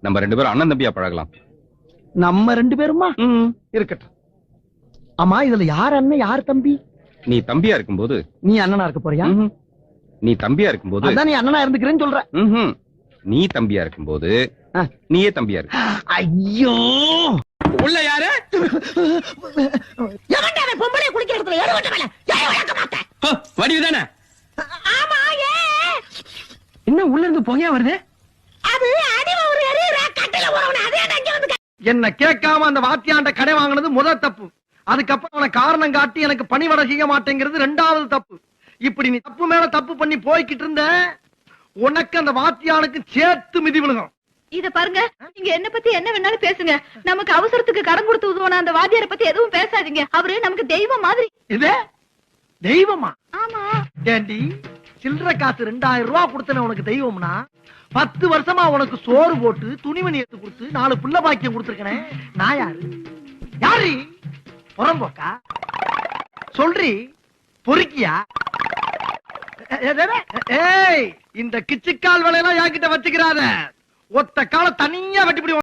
நம்ம 2 பேரும் அண்ணன் தம்பியா பழகலாம். நம்ம 2 பேருமா? இருக்கட்டும். ஆமா, இதுல யார் அண்ணன் யார் தம்பி? நீ தம்பியா இருக்கும்போது நீ அண்ணனா இருக்க போறியா? நீ தம்பியா இருக்கும்போது அதான் நீ அண்ணனா இருந்துக்கிறேன்னு சொல்ற. நீ தம்பியா இருக்கும்போது நீயே தம்பியா இருக்கு. ஐயோ, உள்ள யாரு? எவன்டா பொம்பளை குளிக்கிற இடத்துல ஏறு வட்ட மேல ஏறு வளக்க மாட்டேன். வடிவுதானே? ஆமா, என்ன உள்ள இருந்து புகையா வருது? அது அடிவ ஒரு எரியற கட்டல வரவனே அதே அங்க வந்து என்ன கேட்காம அந்த வாத்தியாண்ட கடை வாங்குனது முதல் தப்பு. அதுக்கப்புறம் அவன காரணம் காட்டி எனக்கு பணிவடை செய்ய மாட்டேங்கிறது 2வது தப்பு. இப்படி நீ தப்பு மேல தப்பு பண்ணி போய்கிட்டு இருந்த உனக்கு அந்த வாத்தியானுக்கு சேர்த்து மிதி விழுகும். இத பாருங்க, நீங்க என்ன பத்தி என்ன வேணாலும் பேசுங்க. நமக்கு அவசரத்துக்கு கடன் கொடுத்து உதவுன அந்த வாத்தியாரை பத்தி எதுவும் பேசாதீங்க. அவரு நமக்கு தெய்வம் மாதிரி. இது தெய்வமா? ஆமா. ஏண்டி, சில்லற காசு 2000 ரூபாய் கொடுத்தன உனக்கு தெய்வம்னா 10 வருஷமா உனக்கு சோறு போட்டு துணிமணி எடுத்து கொடுத்து 4 புள்ள பாக்கியம் கொடுத்திருக்கனே, நான் யாரு? யாரு? புறம்போக்கா? சொல்றி, பொறுக்கியா? ஏய், இந்த கிச்சுக்கால் வேலையெல்லாம் என்கிட்ட வச்சுக்கிறாத. ஒத்த கால தனியா வெட்டிப்பிடி.